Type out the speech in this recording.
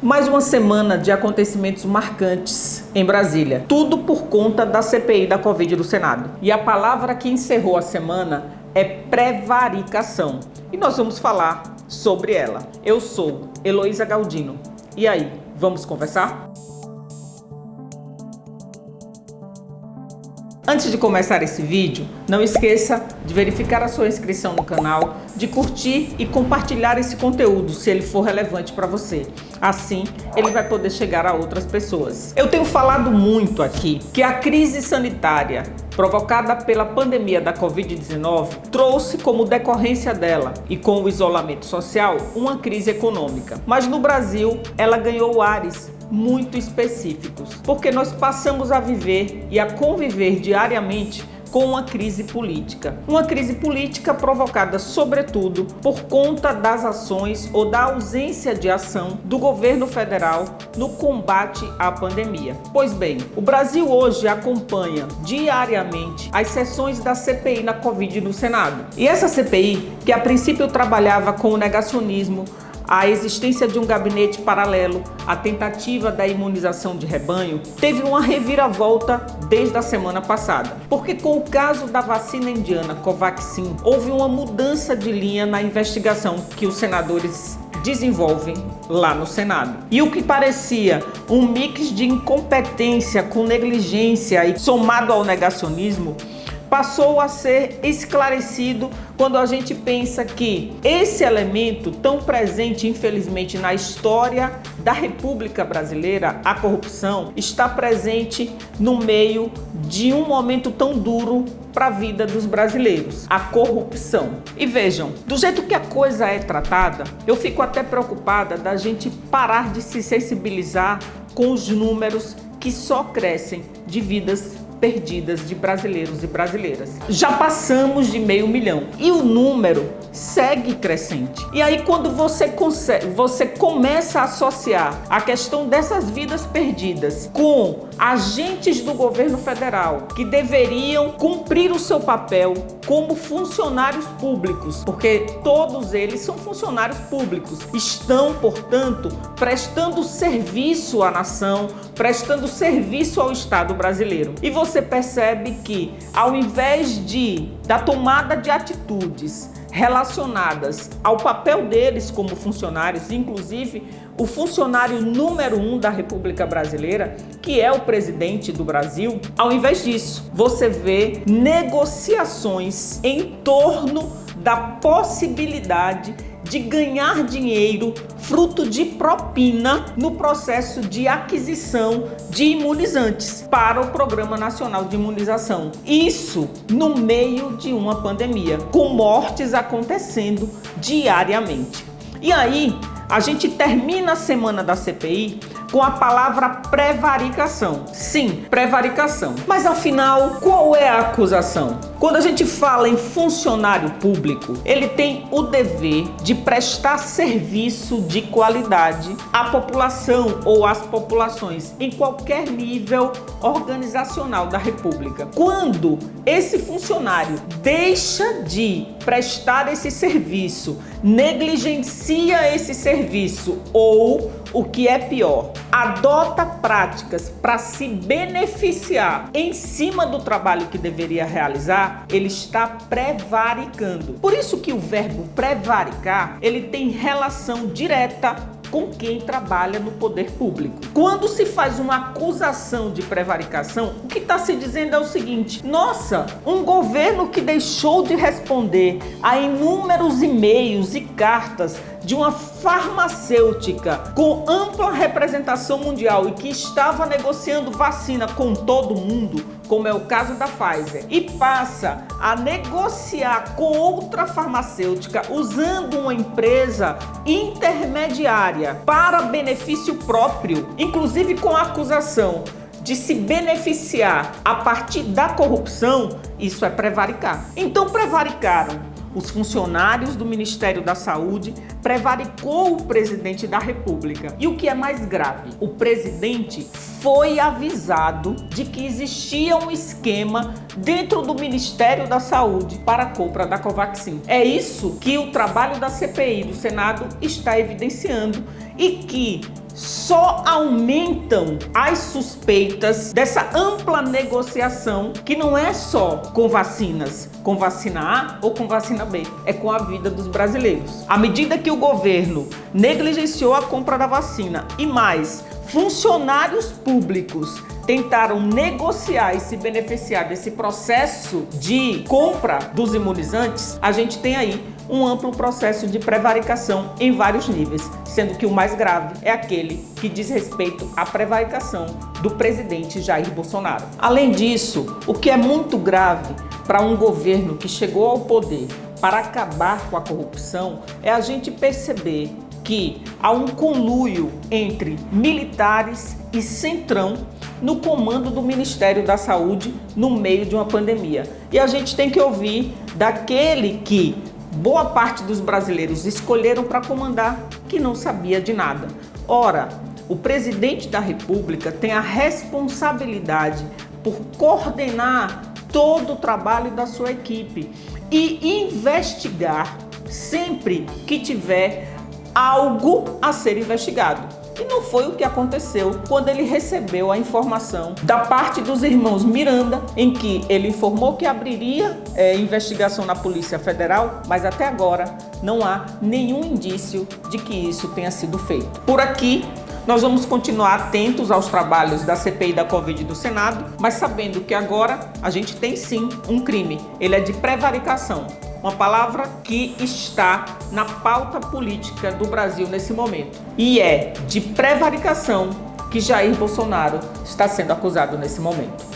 Mais uma semana de acontecimentos marcantes em Brasília. Tudo por conta da CPI da Covid do Senado. E a palavra que encerrou a semana é prevaricação. E nós vamos falar sobre ela. Eu sou Heloísa Galdino. E aí, vamos conversar? Antes de começar esse vídeo, não esqueça de verificar a sua inscrição no canal, de curtir e compartilhar esse conteúdo se ele for relevante para você. Assim, ele vai poder chegar a outras pessoas. Eu tenho falado muito aqui que a crise sanitária provocada pela pandemia da Covid-19 trouxe como decorrência dela e com o isolamento social uma crise econômica. Mas no Brasil, ela ganhou ares muito específicos, porque nós passamos a viver e a conviver diariamente com uma crise política. Uma crise política provocada, sobretudo, por conta das ações ou da ausência de ação do governo federal no combate à pandemia. Pois bem, o Brasil hoje acompanha diariamente as sessões da CPI na Covid no Senado. E essa CPI, que a princípio trabalhava com o negacionismo, a existência de um gabinete paralelo, a tentativa da imunização de rebanho, teve uma reviravolta desde a semana passada. Porque com o caso da vacina indiana Covaxin, houve uma mudança de linha na investigação que os senadores desenvolvem lá no Senado. E o que parecia um mix de incompetência com negligência e somado ao negacionismo, passou a ser esclarecido quando a gente pensa que esse elemento tão presente, infelizmente, na história da República Brasileira, a corrupção, está presente no meio de um momento tão duro para a vida dos brasileiros, a corrupção. E vejam, do jeito que a coisa é tratada, eu fico até preocupada da gente parar de se sensibilizar com os números que só crescem de vidas perdidas de brasileiros e brasileiras. Já passamos de 500 mil e o número segue crescente. E aí quando você começa a associar a questão dessas vidas perdidas com agentes do governo federal que deveriam cumprir o seu papel como funcionários públicos, porque todos eles são funcionários públicos, estão, portanto, prestando serviço à nação, prestando serviço ao Estado brasileiro. E você percebe que, ao invés da tomada de atitudes relacionadas ao papel deles como funcionários, inclusive o funcionário número 1 da República Brasileira, que é o presidente do Brasil, ao invés disso, você vê negociações em torno da possibilidade de ganhar dinheiro fruto de propina no processo de aquisição de imunizantes para o Programa Nacional de Imunização. Isso no meio de uma pandemia, com mortes acontecendo diariamente. E aí, a gente termina a semana da CPI com a palavra prevaricação. Sim, prevaricação. Mas afinal, qual é a acusação? Quando a gente fala em funcionário público, ele tem o dever de prestar serviço de qualidade à população ou às populações em qualquer nível organizacional da República. Quando esse funcionário deixa de prestar esse serviço, negligencia esse serviço ou, o que é pior, adota práticas para se beneficiar em cima do trabalho que deveria realizar, ele está prevaricando. Por isso que o verbo prevaricar, ele tem relação direta com quem trabalha no poder público. Quando se faz uma acusação de prevaricação, o que está se dizendo é o seguinte: nossa, um governo que deixou de responder a inúmeros e-mails e cartas de uma farmacêutica com ampla representação mundial e que estava negociando vacina com todo mundo, como é o caso da Pfizer, e passa a negociar com outra farmacêutica usando uma empresa intermediária para benefício próprio, inclusive com a acusação de se beneficiar a partir da corrupção, isso é prevaricar. Então prevaricaram os funcionários do Ministério da Saúde, prevaricou o presidente da República. E o que é mais grave, o presidente foi avisado de que existia um esquema dentro do Ministério da Saúde para a compra da Covaxin. É isso que o trabalho da CPI do Senado está evidenciando e que só aumentam as suspeitas dessa ampla negociação que não é só com vacinas, com vacina A ou com vacina B, é com a vida dos brasileiros. À medida que o governo negligenciou a compra da vacina e mais, funcionários públicos tentaram negociar e se beneficiar desse processo de compra dos imunizantes, a gente tem aí um amplo processo de prevaricação em vários níveis, sendo que o mais grave é aquele que diz respeito à prevaricação do presidente Jair Bolsonaro. Além disso, o que é muito grave para um governo que chegou ao poder para acabar com a corrupção é a gente perceber que há um conluio entre militares e centrão no comando do Ministério da Saúde no meio de uma pandemia. E a gente tem que ouvir daquele que boa parte dos brasileiros escolheram para comandar, que não sabia de nada. Ora, o presidente da República tem a responsabilidade por coordenar todo o trabalho da sua equipe e investigar sempre que tiver algo a ser investigado. E não foi o que aconteceu quando ele recebeu a informação da parte dos irmãos Miranda, em que ele informou que abriria investigação na Polícia Federal, mas até agora não há nenhum indício de que isso tenha sido feito. Por aqui, nós vamos continuar atentos aos trabalhos da CPI da Covid do Senado, mas sabendo que agora a gente tem sim um crime. Ele é de prevaricação. Uma palavra que está na pauta política do Brasil nesse momento. E é de prevaricação que Jair Bolsonaro está sendo acusado nesse momento.